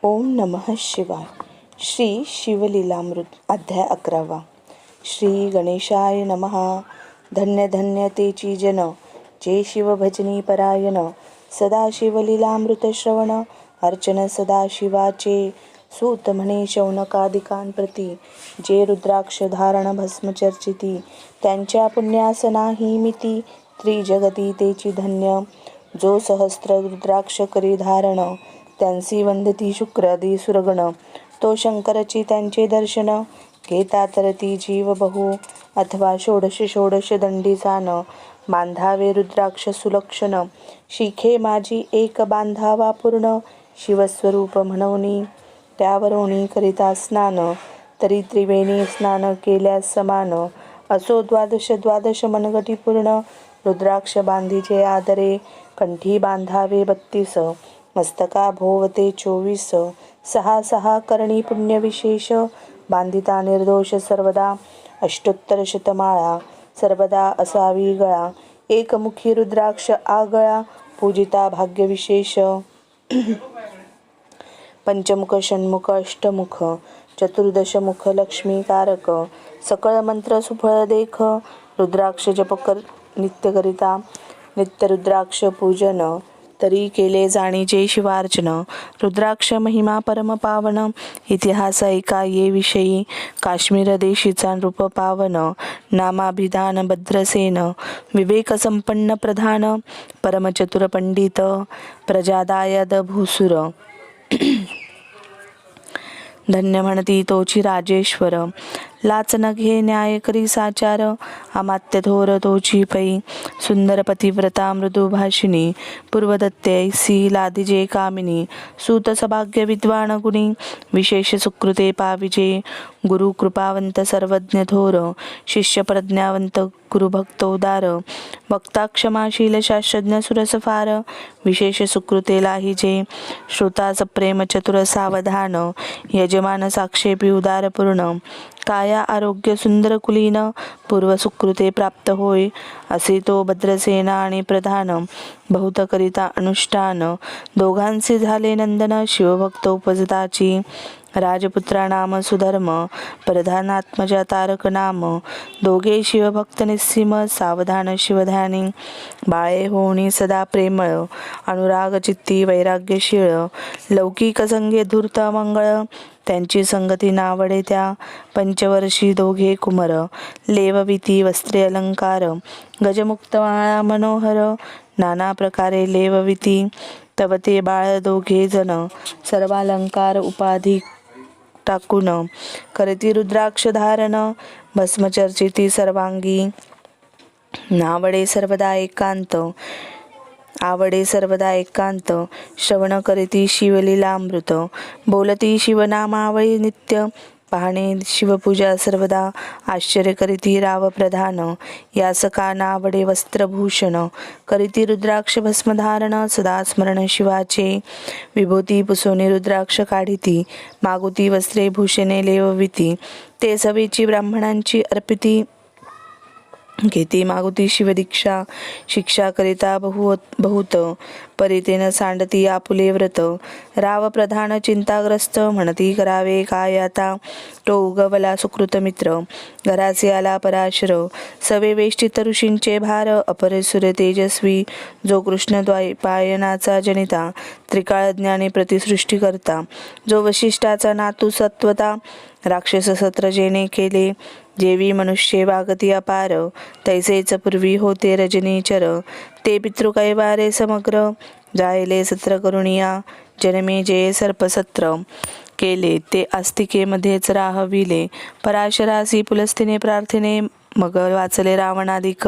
ओम नमः शिवाय. श्री शिवलीलामृत अध्याय 11. श्री गणेशाय नमः. धन्य धन्य तेची जन, जे शिव भजनी परायण. सदा शिवलीलामृत श्रवण, अर्चन सदा शिवाचे. सूत म्हणे शौनकादिकांप्रती, जे रुद्राक्ष धारण भस्म चर्चिती. त्यांच्या पुण्यास नाही मिती, त्रिजगती तेची धन्य. जो सहस्त्र रुद्राक्ष करी धारण, त्यांसी वंदती शुक्रादी सुरगण. तो शंकरची त्यांचे दर्शन, घेता तर ती जीव बहु. अथवा षोडश षोडश दंडी जाण, बांधावे रुद्राक्ष सुलक्षण. शिखे माझी एक बांधावा पूर्ण, शिवस्वरूप म्हणूनी. त्यावरोनी करिता स्नान, तरी त्रिवेणी स्नान केल्यास समान. असो द्वादश द्वादश मनगटी पूर्ण, रुद्राक्ष बांधीचे आदरे. कंठी बांधावे 32, मस्तका भोवते 24. सहा सहा करणी पुण्य विशेष, बांधिता निर्दोष सर्वदा. अष्टोत्तर शतमाळा सर्वदा असावी गळा, एकमुखी रुद्राक्ष आगळा. पूजिता भाग्य विशेष, पंचमुख षण्मुख अष्टमुख. चतुर्दशमुख लक्ष्मीकारक, सकळ मंत्र सुफळ देख. रुद्राक्ष जप कर नित्य करिता, नित्य रुद्राक्ष पूजन. तरी केले जाणीचे शिवार्चन. रुद्राक्ष महिमा परम पावन, इतिहास ऐका ये विषयी. काश्मीर देशीचा नृप पावन, नामाभिधान भद्रसेन. विवेक संपन्न प्रधान, परमचतुर पंडित. प्रजादायद भूसुर, धन्य म्हणती तोची राजेश्वर. लाच न घे न्याय करी साचार, अमात्य थोर तोची पै. सुंदर पतिव्रता मृदुभाषिणी, पूर्वदत्ते लादिजे कामिनी. सूत सभाग्य विद्वान गुणी, विशेष सुकृते पाविजे. गुरु कृपावंत सर्वज्ञ थोर, शिष्य प्रज्ञावंत गुरुभक्तोदार. वक्ता क्षमाशील शास्त्रज्ञ सुरस फार, विशेष सुकृते लाहिजे. श्रोता सप्रेम चतुर सावधान, यजमान साक्षेपी उदार पूर्ण. काया आरोग्य सुंदर कुलीन, पूर्व सुकृते प्राप्त होय. असे तो भद्रसेना आणि प्रधान, बहुत करिता अनुष्ठान. दोघांचे झाले नंदन, शिवभक्त उपजताची. राजपुत्रा नाम सुधर्म, प्रधानात्मजा तारक नाम. दोघे शिवभक्त निस्सीम, सावधान शिवध्यानी. बाळे होणी सदा प्रेमळ, अनुराग चित्ती वैराग्यशीळ. लौकिक संगे धूर्त मंगळ, त्यांची संगती नावडे त्या. पंचवर्षी दोघे कुमर, लेवविती वस्त्रे अलंकार. गजमुक्त माळा मनोहर, नाना प्रकारे लेवविती. तव ते बाळ दोघे जण, सर्वालंकार उपाधी टाकून. करती रुद्राक्ष धारण, भस्मचर्चिती सर्वांगी. नावडे सर्वदा एकांत, आवडे सर्वदा एकांत. श्रवण करीती शिवलीलामृत, बोलती शिवनामावळी नित्य. पाहणे शिवपूजा सर्वदा, आश्चर्य करीती राव प्रधान. यासका नावडे वस्त्रभूषण, करीती रुद्राक्ष भस्मधारण. सदा स्मरण शिवाचे, विभूती पुसोनी रुद्राक्ष काढिती. मागुती वस्त्रे भूषणे लेवविती, ते सवेची ब्राह्मणांची अर्पिती. घेती मागुती शिवदीक्षा, शिक्षा करिता बहुत. परितेन सांडती आपुले व्रत. राव प्रधान चिंताग्रस्त, म्हणती करावे काय आता. तो उगवला सुकृत मित्र, घराचे आला पराशर. सवे वेष्टित ऋषींचे भार, अपरेसुर तेजस्वी. जो कृष्ण द्वैपायनाचा जनिता, त्रिकाळ ज्ञानी प्रतिसृष्टी करता. जो वशिष्ठाचा नातू सत्वता, राक्षस सत्र जेने केले. जेवी मनुष्ये वागती अपार, तैसेच पूर्वी होते रजनीचर. ते पितृकैवारे समग्र, जायले सत्र करुणिया. जन्मे जे सर्पसत्र, केले ते आस्तिकेमध्येच राहविले. पराशरासी पुलस्तीने प्रार्थने, मग वाचले रावणाधिक.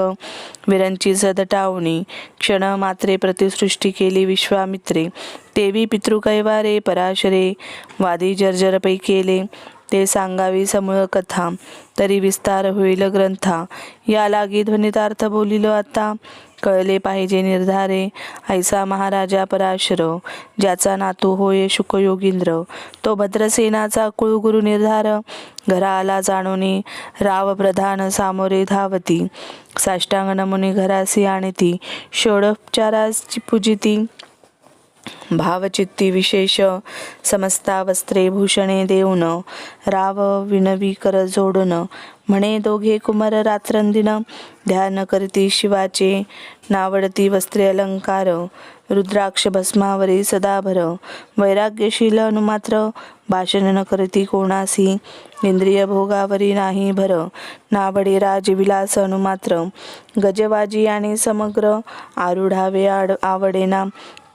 विरंची सदटावणी, क्षण मात्रे प्रतिसृष्टी केली विश्वामित्रे. तेवी पितृकैवारे पराशरे, वादी जर्जरपै केले. ते सांगावी समूळ कथा, तरी विस्तार होईल ग्रंथा. या लागी ध्वनितार्थ बोलिलो आता, कळले पाहिजे निर्धारे. ऐसा महाराजा पराशर, ज्याचा नातू होय शुकयोगींद्र. तो भद्रसेनाचा कुळगुरु निर्धार. घरा आला जाणोनी, राव प्रधान सामोरे धावती. साष्टांग नमुनी घरासी आणती, षोडोपचाराची पूजिती. भावचित्ती विशेष समस्ता वस्त्रे भूषणे देऊन राव विनवी कर जोडून म्हणे दोघे कुमार रात्रंदिन ध्यान करती शिवाचे नावडती वस्त्रे अलंकार रुद्राक्ष भस्मावरी सदाभर वैराग्यशील अनुमात्र भाषण न करती कोणासी इंद्रिय भोगावरी नाही भर नावडे राजविलास अनुमात्र गजवाजी आणि समग्र आरूढावे आवडेना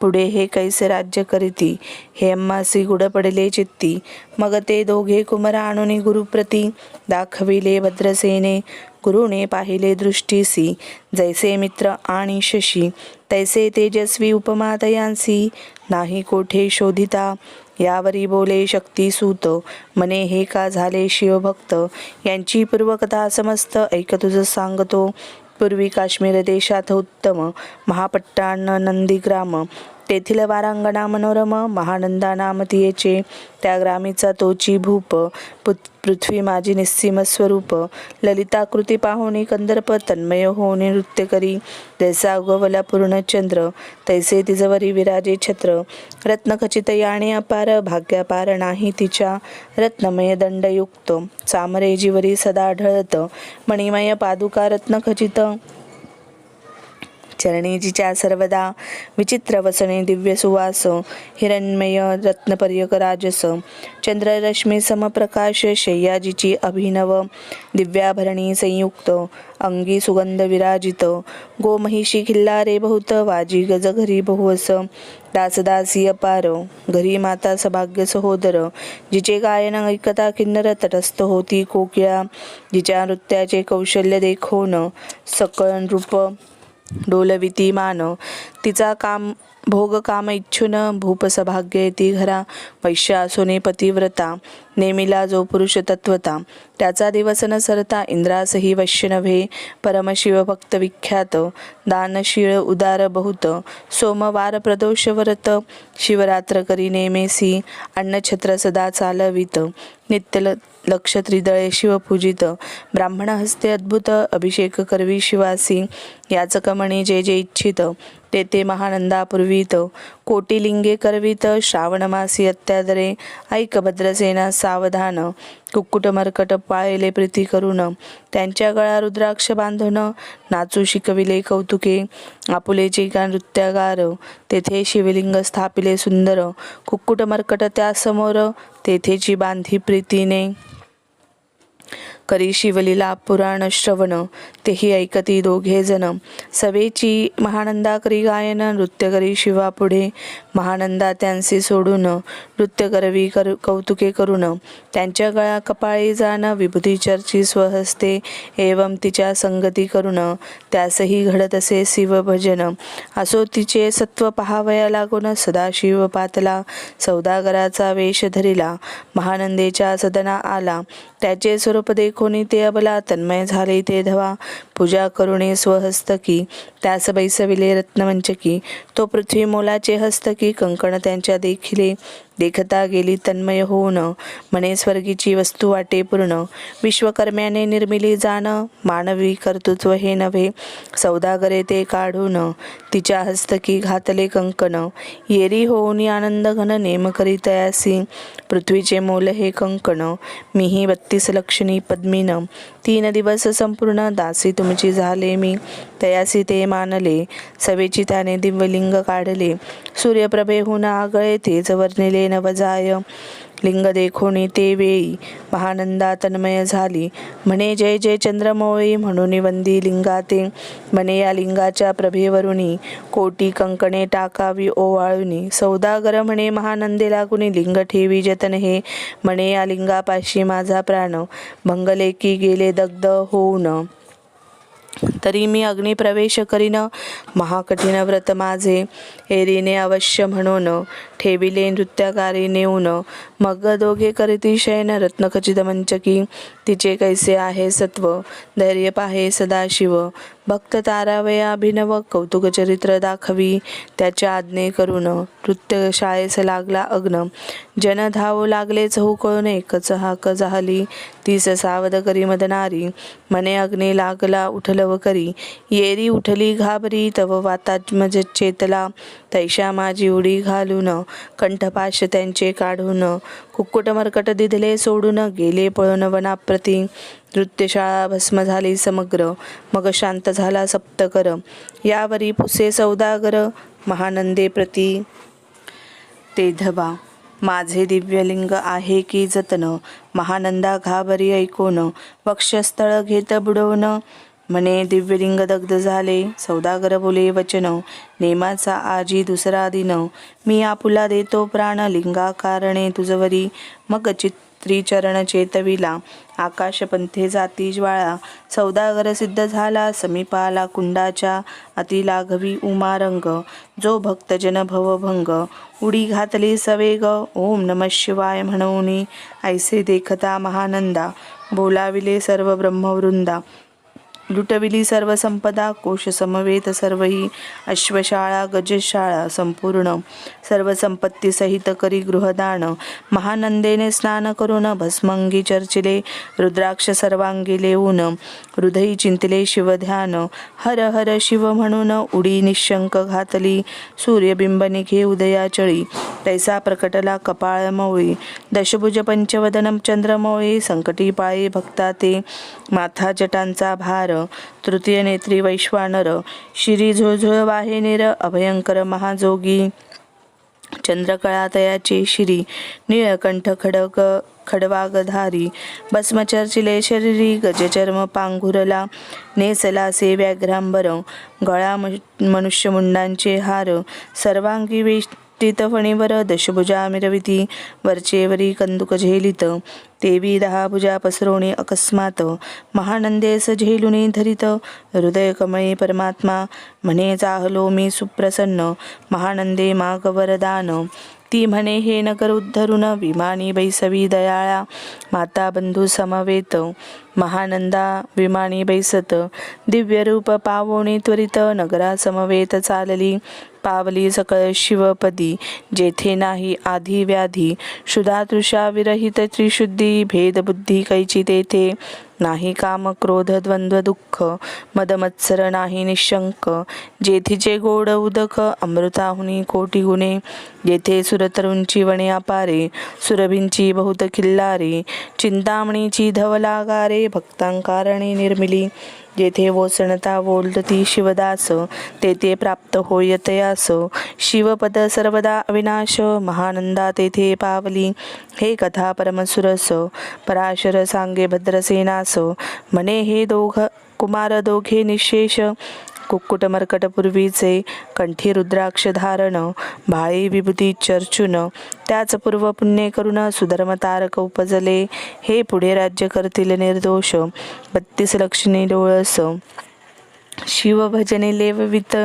पुढे हे कैसे राज्य करीती हे अम्मासी गुड पडले चित्ती मग ते दोघे कुमार आणून गुरुप्रती दाखविले भद्रसेने गुरुने पाहिले दृष्टीसी जैसे मित्र आणि शशी तैसे तेजस्वी उपमा तयांसी नाही कोठे शोधिता यावरी बोले शक्ती सूत मने हे का झाले शिवभक्त यांची पूर्वकथा समस्त ऐक तुझ सांगतो पूर्वी काश्मीर देशात उत्तम महापट्टाण नंदीग्राम तेथील वारांगणा मनोरम महानंदा नाम तियेचे त्या ग्रामीचा तोची भूप पृथ्वी माझी निस्सीम स्वरूप ललिताकृती पाहुणी कंदर्प तन्मय होणे नृत्य करी जैसा उगवला पूर्णचंद्र तैसे तिजवरी विराजे छत्र रत्नखचित याणे अपार भाग्यापार नाही तिच्या रत्नमय दंडयुक्त चामरे जीवरी सदा ढळत मणिमय पादुका रत्नखचित चरणी जिच्या सर्वदा विचित्र वसने दिव्य सुवास हिरण्मय रत्नपर्यक राजस चंद्ररश्मी समप्रकाश शय्याजीची अभिनव दिव्याभरणी संयुक्त अंगी सुगंध विराजित गोमहिषी खिल्लारे बहुत वाजी गज घरी बहुवस दासदासी अपार घरी माता सभाग्य सहोदर जिचे गायन ऐकता किन्नर तटस्थ होती कोकिळा जिच्या नृत्याचे कौशल्य देखोन सकळ रूप डोलविती मान तिचा काम भोग काम इच्छुन भूप सभाग्य ती घरा वैश्य असोने पतिव्रता नेमिला जो पुरुष तत्वता त्याचा दिवस न सरता इंद्रासही वैश्य नव्हे परमशिव भक्त विख्यात दानशीळ उदार बहुत सोमवार प्रदोष व्रत शिवरात्र करी नेमेसी अन्नछत्र सदा चालवित नित्य लक्ष त्रिदळे शिवपूजित ब्राह्मण हस्ते अद्भुत अभिषेक करवी शिवासी याचक म्हणे जे जे इच्छित ते ते महानंदा पूर्वीत कोटिलिंगे करवीत श्रावण मासी अत्यादरे ऐक भद्रसेना सावधान कुक्कुट मरकट पाळले प्रीती करून त्यांच्या गळा रुद्राक्ष बांधून नाचू शिकविले कौतुके आपुलेचे का नृत्यागार तेथे शिवलिंग स्थापिले सुंदर कुक्कुट मरकट त्यासमोर तेथेची बांधी प्रीतीने करी शिवलीला पुराण श्रवण तेही ऐकती दोघे जण सवेची महानंदा करी गायन नृत्य करी शिवा पुढे महानंदा त्यांसी सोडून नृत्य करवी कौतुके करून त्यांच्या गळा कपाळी जाण विभूती चर्ची स्वहस्ते एवं तिच्या संगती करून त्यासही घडत असे शिव भजन असो तिचे सत्व पहावया लागून सदाशिव पातला सौदागराचा वेश धरिला महानंदेच्या सदना आला त्याचे स्वरूप देखोनी ते अबला तन्मय झाले ते धवा पूजा करुणे स्वहस्तकी त्यास बैसविले रत्नमंचकी तो पृथ्वी मोलाचे हस्तकी कंकण त्यांच्या देखिले देखता गेली तन्मय होऊन म्हणे स्वर्गीची वस्तू वाटे पूर्ण विश्वकर्म्याने निर्मिली जाण मानवी कर्तृत्व हे नव्हे सौदागरे ते काढून तिच्या हस्तकी घातले कंकण येरी होऊन आनंद घन नेम करी तयासी पृथ्वीचे मोल हे कंकण मीही 32 लक्षणी पद्मीन 3 दिवस संपूर्ण दासी तुमची झाले मी तयासी ते मानले सवेची त्याने दिव्यलिंग काढले सूर्यप्रभेहून आगळे तेच वर्णिले नवजाय लिंग देखोनी ते वेळी महानंदा तन्मय झाली म्हणे जय जय चंद्रमौळी म्हणून वंदी लिंगाते म्हणे या लिंगाच्या प्रभेवरुणी कोटी कंकणे टाकावी ओवाळुनी सौदागर म्हणे महानंदे लागुनी लिंग ठेवी जतन हे म्हणे या लिंगापाशी माझा प्राण भंगले की गेले दग्ध होऊन तरी मी अग्निप्रवेश करीन महाकठीण व्रत माझे एरीने अवश्य म्हणून ठेविले नृत्यकारी नेऊन मग दोघे करीती शयन रत्नखचित मंचकी तिचे कैसे आहे सत्व धैर्य पाहे सदाशिव भक्त तारावया अभिनव कौतुक चरित्र दाखवी त्याच्या आज्ञे करून नृत्य शाळेस लागला अग्न जन धावू लागले चहूकळून एकच हाक झाली तीस सावध करी मदनारी मने अग्नी लागला उठलव करी येरी उठली घाबरी तव वातात्मज चेतला तैशा माझी उडी घालून कंठपाश त्यांचे काढून कुक्कुट मरकट दिधले सोडून गेले पळून वनाप्रती नृत्यशाळा भस्म झाली समग्र मग शांत झाला सप्तकर यावरी पुसे सौदागर महानंदे प्रती तेधवा माझे दिव्यलिंग आहे की जतन महानंदा घाबरी ऐकून वक्षस्थळ घेत बुडवून म्हणे दिव्यलिंग दग्ध झाले सौदागर बोले वचन नेमाचा आजी दुसरा दिन मी आपुला देतो प्राण लिंगा कारणे तुझवरी मग त्रिचरण चेतविला आकाश पंथे जाती ज्वाळा सौदागर सिद्ध झाला समीपाला कुंडाच्या अतिलाघवी उमारंग जो भक्तजन भवभंग उडी घातली सवेग ओम नमः शिवाय म्हणून ऐसे देखता महानंदा बोलाविले सर्व ब्रह्मवृंदा लुटविली सर्व संपदा कोश समवेत सर्वही अश्वशाळा गजशाळा संपूर्ण सर्व संपत्ती सहित करी गृहदान महानंदेने स्नान करून भस्मंगी चर्चिले रुद्राक्ष सर्वांगी लेऊन हृदयी चिंतले शिवध्यान हर हर शिव म्हणून उडी निशंक घातली सूर्यबिंब निघे उदयाचळी तैसा प्रकटला कपाळ मौळी दशभुज पंचवदनम चंद्रमौळी संकटी पाळी भक्ता ते माथा जटांचा भार तृतीय नेत्री वैश्वानर शिरी झुळझुळ वाहे निर अभयंकर महाजोगी चंद्रकळा तयाची शिरी निळकंठ खडवागधारी भस्मचर्चिले शरीरी गजचर्म पांघुरला नेसला से व्याघ्रांबर गळा मनुष्यमुंडांचे हार सर्वांगी फणीवर दशभुजा मिरविती वरचेवरी कंदुक झेलित तेवी 10 भुजा पसरवणे अकस्मात महानंदेस झेलुनी धरित हृदय कमळे परमात्मा म्हणे चाहलो मी सुप्रसन्न महानंदे माग वरदान ती म्हणे हे नगर उद्धरून विमानी बैसवी दयाळा माता बंधू समवेत महानंदा विमानी बैसत दिव्य रूप पावोणी त्वरित नगरा समवेत चालली पावली सकळ शिवपदी जेथे नाही आधी व्याधी क्षुधातृषा विरहित त्रिशुद्धी भेदबुद्धी कैची तेथे नाही काम क्रोध द्वंद्व दुःख मदमत्सर नाही निशंक जेथीचे गोड उदक अमृताहुनी कोटी गुणे जेथे सुरतरुंची वणे अपारे सुरभींची बहुत खिल्लारे चिंतामणीची धवलागारे भक्तांकारणे निर्मिली जेथे वोसणता बोलती शिवदास तेथे प्राप्त होय तयास शिवपद सर्वदा अविनाश महानंदा तेथे पावली हे कथा परमसुरस पराशर सांगे भद्रसेनास म्हणे हे कुमार दोघे निशेष कुक्कुट मर्कट पूर्वीचे कंठी रुद्राक्ष धारण भाळी विभूती चर्चून त्याच पूर्व पुण्य करून सुधर्म तारक उपजले हे पुढे राज्य करतील निर्दोष 32 लक्षणी डोळस शिवभजने लेववित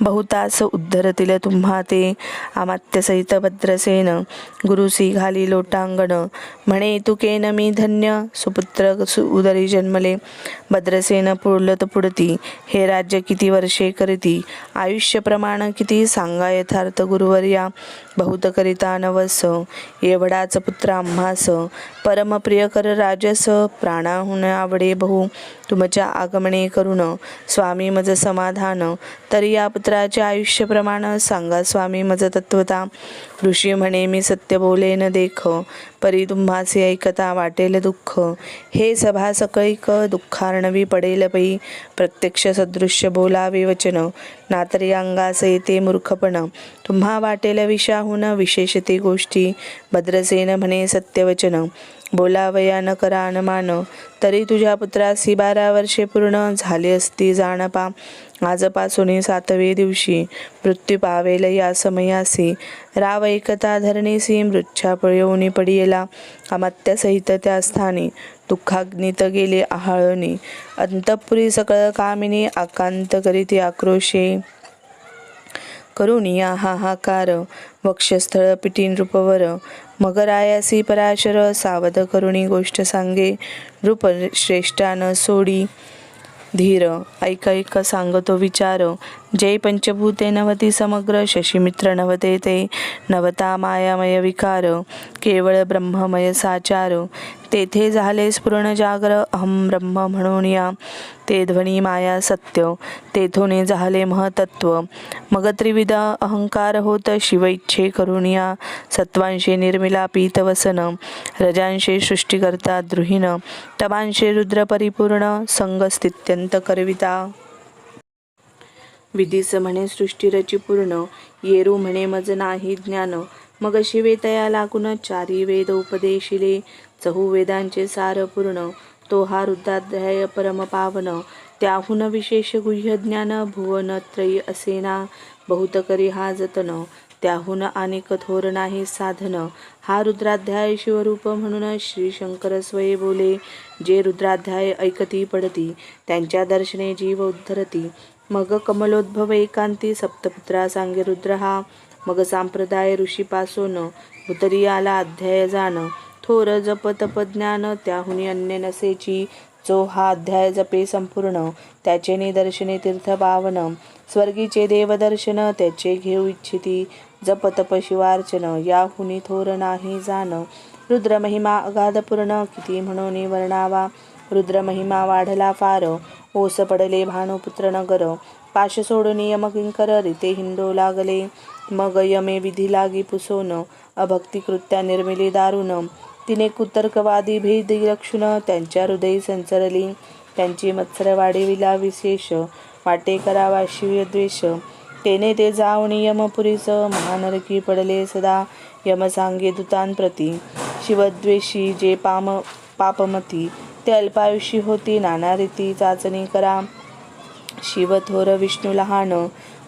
बहुतास उद्धरतील तुम्हा ते अमात्यसहित भद्रसेन गुरुसी घाली लोटांगण म्हणे तुकेन मी धन्य सुपुत्र उदरी जन्मले भद्रसेन पुरलत पुढती हे राज्य किती वर्षे करीती आयुष्य प्रमाण किती सांगा यथार्थ गुरुवर्या बहुत करिता नवस एवढाच पुत्र आम्हास परमप्रिय कर राजस प्राणाहून आवडे बहु तुमच्या आगमने करून स्वामी मज समाधान तरी या पुत्राचे आयुष्य प्रमाण सांगा स्वामी मज तत्वता ऋषी म्हणे मी सत्य बोले न देख परी तुम्हासे ऐकता वाटेल दुःख हे सभा सकळीक दुःखार्णवी पडेल पै प्रत्यक्ष सदृश्य बोलावे वचन नातरी अंगास येते मूर्खपण तुम्हा वाटेल विषाहून विशेषते गोष्टी भद्रसेन म्हणे सत्यवचन बोलावया न करा अनुमान तरी तुझ्या पुत्रासी 12 वर्षे पूर्ण झाली असती जाणपा आजपासून 7वे दिवशी मृत्यू पावेल या समयासी राव एकता धरणीसी मृच्छा पळवणी पडियला अमात्यासहित त्या स्थानी दुःखाग्नीत गेले आहाळणी अंतपुरी सकळ कामिनी आकांत करीती आक्रोशे करुणी हाहाकार वक्षस्थळ पिटी नृपवर मगरायासी पराशर सावध करुणी गोष्ट सांगे नृप श्रेष्ठान सोडी धीर ऐक ऐक सांगतो विचार, जय पंचभूते नवती समग्र, शशीमित्र नवते ते नवता मायामय विकार, केवळ ब्रह्ममय साचार, तेथे झाले स्फुरण जागर, अहम ब्रह्म म्हणून या, ते ध्वनी माया सत्य, तेथून झाले महतत्व, मग त्रिविध अहंकार होत शिव इच्छे करून या, सत्वांशे निर्मिला पीतवसन, रजांशे सृष्टीकर्ता द्रुहीन, तमांशे रुद्र परिपूर्ण, संग स्थित्यंत करविता, विधीस म्हणे सृष्टी रची पूर्ण, येरू म्हणे मज नाही ज्ञान, मग शिवे तया लागून चारी वेद उपदेशिले, चहू वेदांचे सार पूर्ण, तो हा रुद्राध्याय परम पावन, त्याहून विशेष गुह्य ज्ञान, भुवनत्रयी असेना बहुत करी हा जतन, त्याहून अनेक थोर नाही साधन, हा रुद्राध्याय शिवरूप म्हणून श्री शंकर स्वये बोले, जे रुद्राध्याय ऐकती पडती, त्यांच्या दर्शने जीव उद्धरती, मग कमलोद्भव एकांती, सप्तपुत्रा सांगे रुद्र हा, मग संप्रदाय ऋषीपासून उतरी आला अध्याय जाण, थोर जप तप ज्ञान, त्याहुनी अन्य नसेची, जो हा अध्याय जपे संपूर्ण, त्याचे निदर्शने तीर्थ पावन, स्वर्गीचे देवदर्शन, त्याचे घेऊ इच्छिती, जप तप शिवार्चन, याहुनी थोर नाही जाण, रुद्र महिमा अगाध पूर्ण, किती म्हणून वर्णावा, रुद्र महिमा वाढला फार, ओस पडले भानुपुत्र नगर, पाश सोडून यम किंकर, रीते हिंडो लागले, मग यमे विधी लागी पुसोन, अभक्ती कृत्या निर्मिली दारुण, तिने कुतर्कवादी भेद लक्षुण, त्यांच्या हृदयी संचरली, त्यांची मत्सर वाढविला विशेष, वाटे करावा शिव द्वेष, तेने ते जाऊन यमपुरीस, महानरकी पडले सदा, यम सांगे दूतांप्रती, शिवद्वेषी जे पापमती, ते अल्पायुषी होती, नाना रीती चाचणी करा, शिव थोर विष्णू लहान,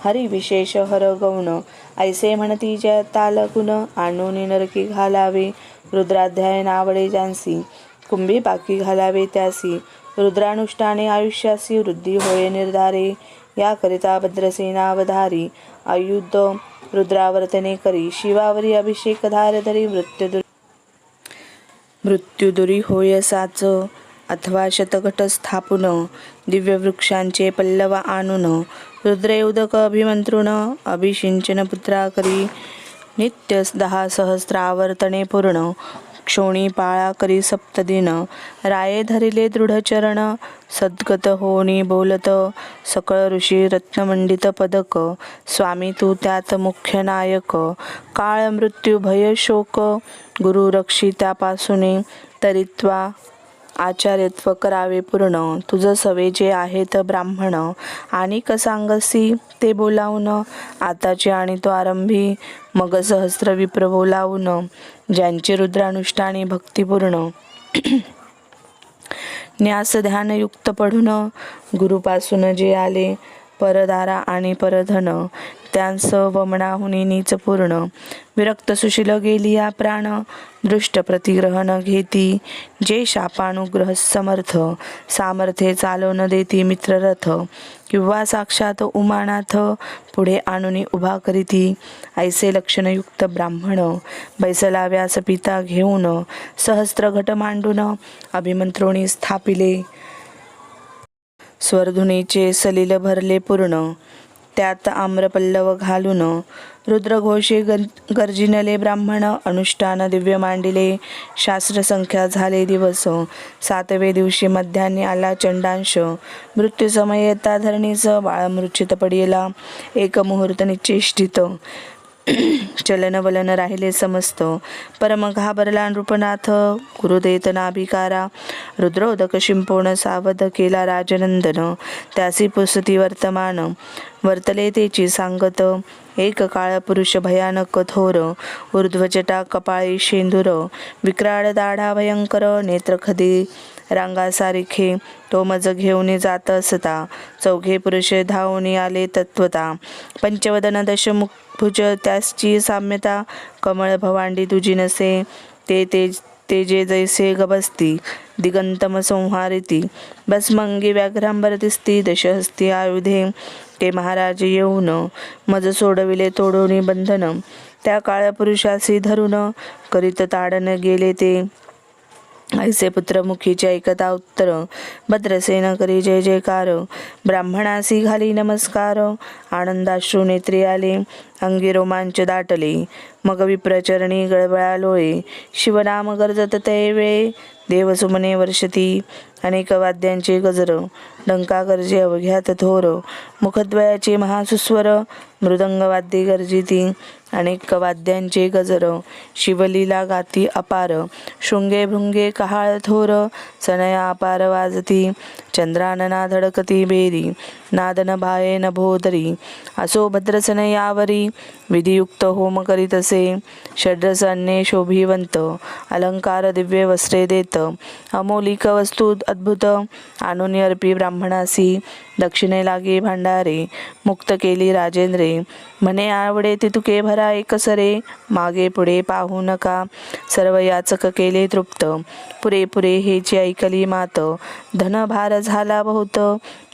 हरी विशेष हर गौण, ऐसे म्हणती जय तालगुण, आणून नरकी घालावे, रुद्राध्याय नावडे ज्यांसी, कुंभी पाकी घालावे त्यासी, रुद्रानुष्ठाने आयुष्यासी वृद्धी होय निर्धारे, याकरिता भद्रसेनावधारी, आयुध रुद्रावर्तने करी, शिवावरी अभिषेक धार धरी, मृत्युदुरी होय साच, अथवा शतघट स्थापून, दिव्य वृक्षांचे पल्लव आणून, रुद्रे उदक अभिमंत्रुण, अभिषिंचन पुत्रा करी, नित्य 10 सहस्रावर्तने पूर्ण, क्षोणी पाळा करी सप्तदिन, राये धरिले दृढ चरण, सद्गत होनी बोलत, सकळ ऋषी रत्नमंडित पदक, स्वामी तू त्यात मुख्य नायक, काळ मृत्यू भय शोक, गुरु रक्षी त्यापासून, तरित्वा आचार्यत्व करावे पूर्ण, तुझ सवे जे आहेत ब्राह्मण, आणि सांगसी ते बोलावून, आताचे आणि तो आरंभी, मग सहस्र विप्र बोलावून, ज्यांची रुद्रानुष्ठानी भक्तिपूर्ण, न्यास ध्यानयुक्त पढून, गुरुपासून जे आले परदारा आणि परधन, त्यांस वमनाहुनी नीच पूर्ण, विरक्त सुशील गेली या प्राण, दृष्ट प्रतिग्रहण घेती, जे शापानुग्रह समर्थ, सामर्थ्ये चालवून देती मित्ररथ, किंवा साक्षात उमानाथ, पुढे आणून उभा करीती, ऐसे लक्षणयुक्त ब्राह्मण, बैसला व्यासपिता घेऊन, सहस्त्र घट मांडून, अभिमंत्रोणी स्थापिले, स्वरधुनीचे सलिल भरले पूर्ण, त्यात आम्रपल्लव घालून, रुद्रघोषे गर्जिनले ब्राह्मण, अनुष्ठान दिव्य मांडिले, शास्त्रसंख्या झाले दिवस, 7वे दिवशी मध्यान्नी आला चंडांश, मृत्यू समय येता धरणीस, बाळ मूर्छित पडिला, एक मुहूर्त निश्चेष्टित, चलन वलन राहिले समस्त, परम घाबरला नृपनाथ, गुरुदेत नाभिकारा, रुद्रोदक शिंपवण सावध केला राजनंदन, त्यासी पुसती वर्तमान, वर्तले तेची सांगत, एक काळ पुरुष भयानक थोर, ऊर्ध्वजटा कपाळी शेंदूर, विक्राळ दाढा भयंकर, नेत्र खदी रांगासारिखे, तो मज घेऊन जात असता, 4घे पुरुष धावून आले तत्वता, पंचवदन दशमुख भुज त्याची साम्यता, कमळ भवांडी तुझी नसे, ते जे जैसे गबसती, दिगंतम संहारिती, भस्मंगी व्याघ्रांबर दिसती, दशहस्ती आयुधे, ते महाराज येऊन, मज सोडविले तोडोनी बंधन, त्या काळपुरुषासी धरून, करीत ताडन गेले ते, ऐसे पुत्र मुखीचे ऐकता उत्तर, भद्रसेन करी जय जयकार. ब्राह्मणासी घाली नमस्कार, आनंदाश्रू नेत्री आले, अंगी रोमांच दाटले. मग विप्रचरणी गळबळा लोळे, शिवनाम गर्जत ते वेळे. देवसुमने वर्षती अनेक वाद्यांचे गजर, डंका गर्जे अवघ्यात थोर. मुखद्वयाचे महासुस्वर, मृदंग वाद्ये गर्जिती अनेक वाद्यांचे गजर. शिवलीला गाती अपार, शृंगे भृंगे कहाळ थोर. सनया अपार वाजती, चंद्रानना धडकती बेरी. नादन भाये नभोदरी, असो भद्रसन यावरी. विधियुक्त होम करीतसे, षड्रस अन्ये शोभिवंत. अलंकार दिव्य वस्त्रे देत, अमोलिक वस्तू अद्भुत. आणून अर्पी ब्राह्मणासी, दक्षिणे लागे भांडारे. मुक्त केली राजेंद्रे, म्हणे आवडे तितुके भरा एकसरे. मागे पुढे पाहू नका, सर्व याचक केले तृप्त. पुरे हेची ऐकली मात, धन भार झाला बहुत.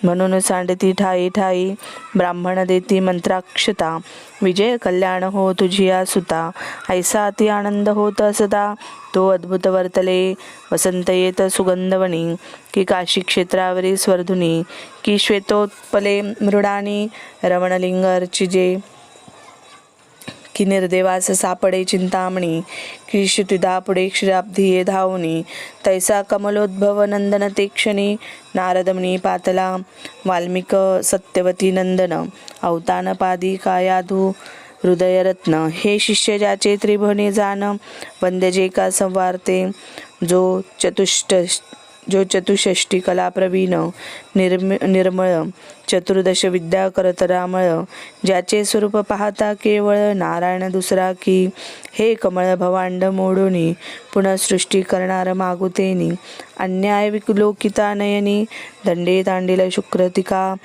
म्हणून सांडती ठाई ठाई, ब्राह्मण देती मंत्राक्षता. विजय कल्याण हो तुझी या सुता, ऐसा अति आनंद होत असता. तो अद्भुत वर्तले, वसंत येत सुगंधवणी. की काशी क्षेत्रावरी स्वर्धुनी, की श्वेतोत्पले मृडानी. रमणलिंग अर्चिजे, की निर्देवास सापडे चिंतामणी. की श्रुतिदा पुढे क्षीराब्धिये धावनी. तैसा कमलोद्भव नंदन ते क्षणी. नारदमणी पातला, वाल्मिक सत्यवती नंदन. अवतान पादी कायाधू हृदयरत्न. हे शिष्य ज्याचे त्रिभुवने जाण, वंद्य जे का संवारते. जो चतुष्षष्टी कला प्रवीण, निर्मळ चतुर्दश विद्या करतरामळ. ज्याचे स्वरूप पाहता केवळ, नारायण दुसरा की. हे कमळ भवांड मोडोनी, पुनःसृष्टी करणार मागुतेनी. अन्याय विलोकिता नयनी, दंडे तांडील शुक्रतिका.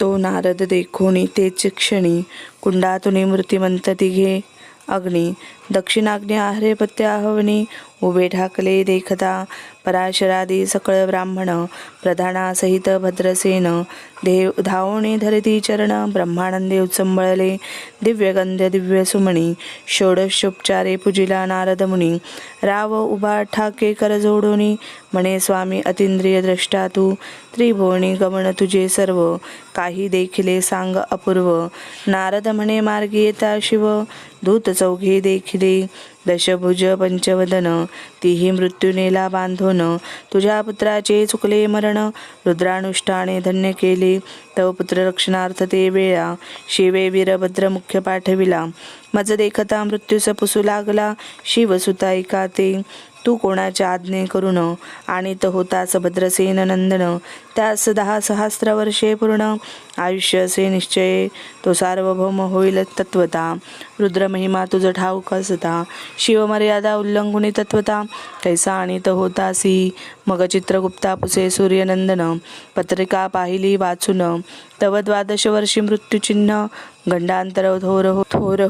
तो नारद देखोनी तेच क्षणी, कुंडातुनी मूर्तिमंत तिघे अग्नी. दक्षिणाग्नी आहारे पत्याहवनी, उभे ठाकले देखता. पराशरादी सकळ ब्राह्मण, प्रधानासहित भद्रसेन. देव धावणे धरती चरण, ब्रह्मानंदे उत्संबळले. दिव्यगंध्य दिव्य सुमणी, षोडशोपचारे पूजिला नारद मुनी. राव उभा ठाके कर जोडोनी, म्हणे स्वामी अतींद्रिय द्रष्टा तू. त्रिभुवनी गमन तुझे सर्व, काही देखिले सांग अपूर्व. नारद म्हणे मार्गी येता शिव, दूत चौघे देखिले. दशभुज पंचवदन, तीही मृत्यू नेला बांधून. तुझ्या पुत्राचे चुकले मरण, रुद्रानुष्ठाने धन्य केले. तव पुत्र रक्षणार्थ ते वेळा, शिवे वीरभद्र मुख्य पाठविला. मज देखता मृत्यूस पुसू लागला, शिवसुता ऐका ते. तू कोणाच्या आज्ञे करून, आणीत होतास भद्रसेन नंदन. त्यास 10 सहस्र वर्षे पूर्ण, आयुष्य असे निश्चय. तो सार्वभौम होईल तत्वता, रुद्रमहिमा तुझ ठाऊक असता. शिवमर्यादा उल्लंघुनी तत्वता, कैसा आणीत होतासी. मग चित्रगुप्ता पुसे सूर्यनंदन, पत्रिका पाहिली वाचून. तव 12 वर्षी मृत्यूचिन्ह, गंडांतर थोर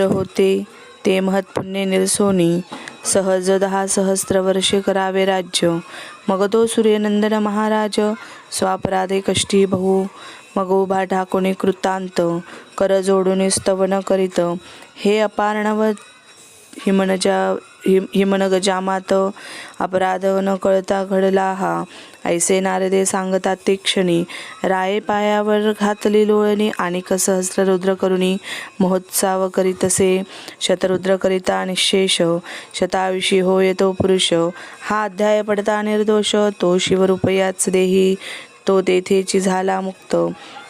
होते. ते महत्पुण्य निरसोनी, सहज 10 सहस्र वर्षे करावे राज्य. मग तो सूर्यनंदन महाराज, स्वापराधे कष्टी बहु. मग उभा ठाकोनी कृतांत, कर जोडून स्तवन करीत. हे अपार्णव हिमनग जामात, अपराध न कळता घडला हा. ऐसे नारदे सांगतात ते क्षणी, राये पायावर घातली लोळणी. आणि सहस्र रुद्र करुणी, महोत्सव करीतसे. शतरुद्र करिता निशेष, शताविषी होय तो पुरुष. हा अध्याय पडता निर्दोष, तो शिवरूपयाच देही. तो तेथेची झाला मुक्त,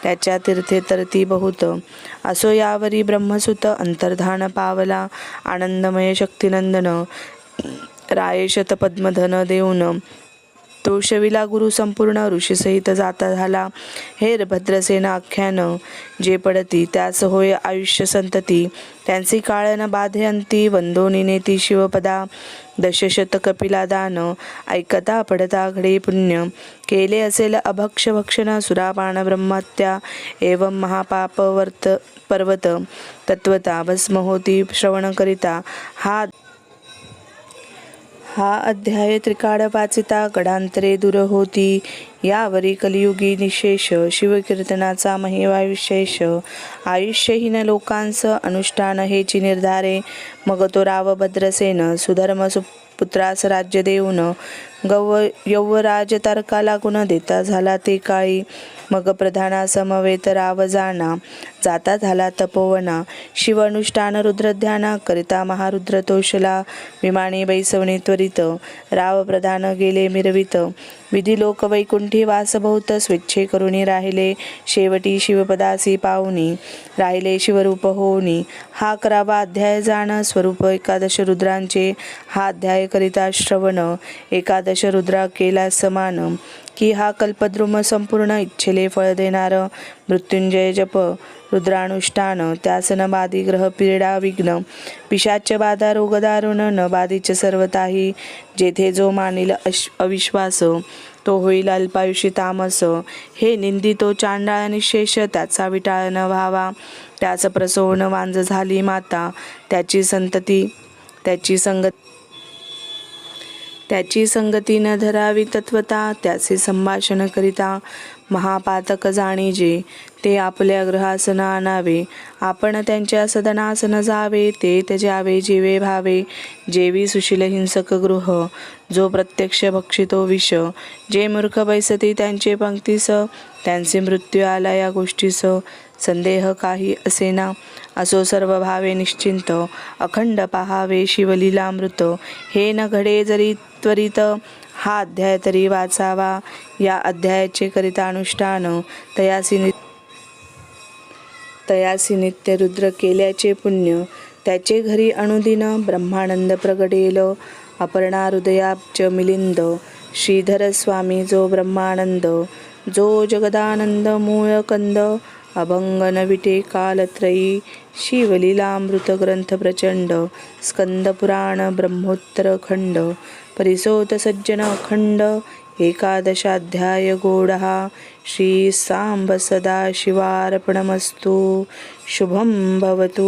त्याच्या तीर्थे तरती बहुत. असो यावरी ब्रह्मसुत, अंतर्धान पावला. आनंदमय शक्तिनंदन, राये शतपद्मधन देऊन. तो शविला गुरु संपूर्ण, ऋषीसहित जाता झाला. हेर भद्रसेन आख्यान, जे पडती त्यास होय आयुष्य संतती. त्यांची काळ न बाधे अंती, वंदोनी नेती शिवपदा. दशशत कपिला दान, ऐकता पडता घडे पुण्य. केले असेल अभक्ष भक्षण, सुरापान ब्रह्महत्या. एवं महापाप पर्वत तत्वता, भस्म होती श्रवण करिता. हा अध्याय त्रिकाळ वाचिता गडांतरे दूर होती. यावरी कलियुगी निशेष शिवकीर्तनाचा महिमा विशेष. आयुष्यहीन लोकांस अनुष्ठान हेची निर्धारे. मग तो राव भद्रसेन सुधर्म पुत्रास राज्य देऊन यौवराज तारका लागून देता झाला ते काळी. मग प्रधाना समवेत राव जाता झाला तपोवना. शिव अनुष्ठान रुद्रध्याना करिता महारुद्र तोषला. विमानी बैसवणी त्वरित राव प्रधान गेले मिरवित. विधी लोक वैकुंठी वास बहुत स्वेच्छे करुणी राहिले. शेवटी शिवपदासी पाहुनी राहिले शिवरूप होऊनी. हा करावा अध्याय जाण स्वरूप एकादश रुद्रांचे. हा अध्याय करिता श्रवण एकादश रुद्रा केला समान. की हा कल्पद्रुम संपूर्ण इच्छेले फळ देणार. मृत्युंजय जप रुद्रानुष्ठान त्यास न बाधी ग्रह पीडा विघ्न. पिशाच बाधा रोग दारुण न बाधीच सर्वताही. जेथे जो मानिल अविश्वास तो होईल अल्पायुषी तामस. हे निंदितो चांडाळ निशेष त्याचा विटाळ न व्हावा. त्याच प्रसवून वांज झाली माता. त्याची संगती न धरावी तत्वता. त्याचे संभाषण करिता महापातक जाणीजे. ते आपल्या गृहास न आणावे. आपण त्यांच्या सदनास न जावे. ते त्याजावे जीवे भावे. जेवी सुशील हिंसक गृह जो प्रत्यक्ष भक्षितो विष. जे मूर्ख बैसती त्यांचे पंक्तीस त्यांचे मृत्यू आला या गोष्टीस. संदेह काही असेना असो सर्व भावे निश्चिंत. अखंड पाहावे शिवलीलामृत. हे न घडे जरी त्वरित हा अध्याय तरी वाचावा. या अध्यायाचे करिता अनुष्ठान तयासी नित्य रुद्र केल्याचे पुण्य. त्याचे घरी अनुदिन ब्रह्मानंद प्रगटेल. अपर्णा हृदयाब्ज मिलिंद. श्रीधर स्वामी जो ब्रह्मानंद. जो जगदानंद मूळ कंद. अभंग न विटे कालत्रयी. शिवलीलामृत ग्रंथ प्रचंड. स्कंद पुराण ब्रह्मोत्तर खंड. परिसोत सज्जन अखंड. एकादशाध्याय गोडहा. श्री सांब सदाशिवार्पणमस्तु. शुभं भवतु.